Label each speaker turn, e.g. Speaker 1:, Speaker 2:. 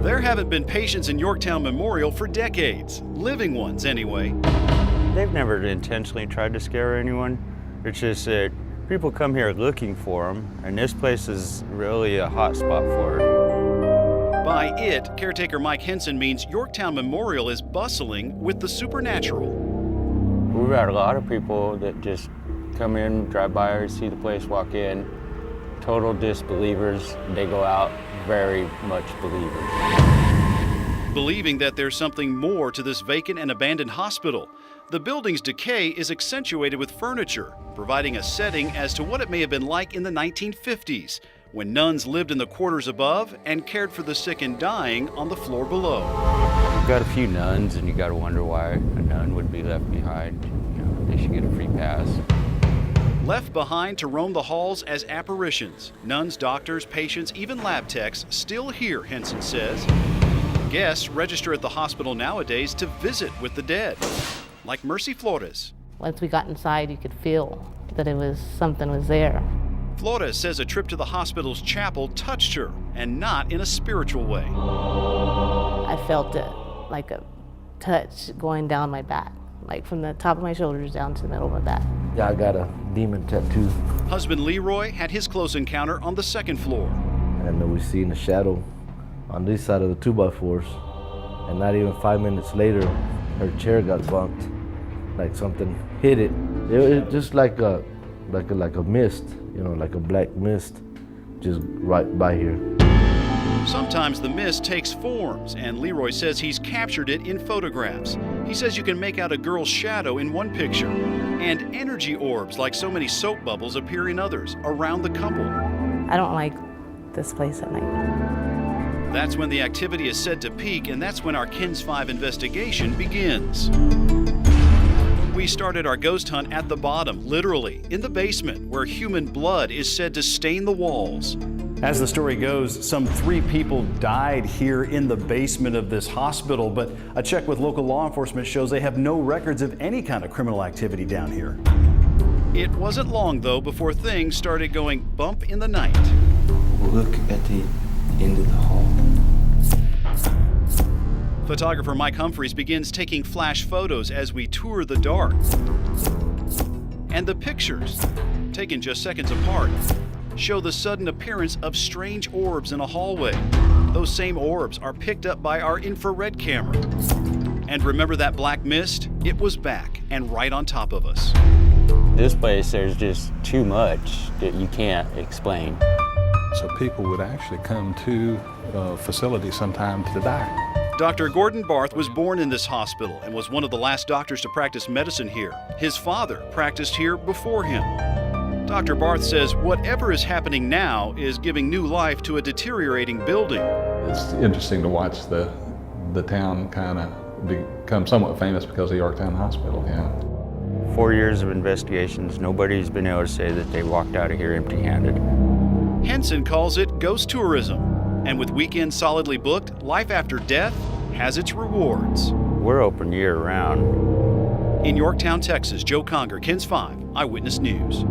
Speaker 1: There haven't been patients in Yorktown Memorial for decades, living ones anyway.
Speaker 2: They've never intentionally tried to scare anyone. It's just that people come here looking for them, and this place is really a hot spot for it.
Speaker 1: By it, caretaker Mike Henson means Yorktown Memorial is bustling with the supernatural.
Speaker 2: We've had a lot of people that just come in, drive by, see the place, walk in, total disbelievers. They go out very much believers.
Speaker 1: Believing that there's something more to this vacant and abandoned hospital. The building's decay is accentuated with furniture, providing a setting as to what it may have been like in the 1950s, when nuns lived in the quarters above and cared for the sick and dying on the floor below.
Speaker 2: You've got a few nuns, and you got to wonder why a nun would be left behind. You know, they should get a free pass.
Speaker 1: Left behind to roam the halls as apparitions. Nuns, doctors, patients, even lab techs still here, Henson says. Guests register at the hospital nowadays to visit with the dead, like Mercy Flores.
Speaker 3: Once we got inside, you could feel that something was there.
Speaker 1: Flores says a trip to the hospital's chapel touched her, and not in a spiritual way.
Speaker 3: I felt it like a touch going down my back, like from the top of my shoulders down to the middle of my back.
Speaker 4: Yeah, I got a demon tattoo.
Speaker 1: Husband Leroy had his close encounter on the second floor.
Speaker 4: And we seen a shadow on this side of the 2x4s. And not even 5 minutes later, her chair got bumped, like something hit it. It was just like a mist, you know, like a black mist, just right by here.
Speaker 1: Sometimes the mist takes forms, and Leroy says he's captured it in photographs. He says you can make out a girl's shadow in one picture, and energy orbs like so many soap bubbles appear in others around the couple.
Speaker 3: I don't like this place at night.
Speaker 1: That's when the activity is said to peak, and that's when our KINS 5 investigation begins. We started our ghost hunt at the bottom, literally, in the basement, where human blood is said to stain the walls. As the story goes, some 3 people died here in the basement of this hospital, but a check with local law enforcement shows they have no records of any kind of criminal activity down here. It wasn't long, though, before things started going bump in the night.
Speaker 5: Look at the end of the hall.
Speaker 1: Photographer Mike Humphreys begins taking flash photos as we tour the dark. And the pictures, taken just seconds apart, show the sudden appearance of strange orbs in a hallway. Those same orbs are picked up by our infrared camera. And remember that black mist? It was back and right on top of us.
Speaker 2: This place, there's just too much that you can't explain.
Speaker 6: So people would actually come to a facility sometimes to die.
Speaker 1: Dr. Gordon Barth was born in this hospital and was one of the last doctors to practice medicine here. His father practiced here before him. Dr. Barth says whatever is happening now is giving new life to a deteriorating building.
Speaker 6: It's interesting to watch the town kind of become somewhat famous because of Yorktown Hospital, yeah.
Speaker 2: 4 years of investigations, nobody's been able to say that they walked out of here empty-handed.
Speaker 1: Henson calls it ghost tourism. And with weekends solidly booked, life after death has its rewards.
Speaker 2: We're open year-round.
Speaker 1: In Yorktown, Texas, Joe Conger, KINS 5 Eyewitness News.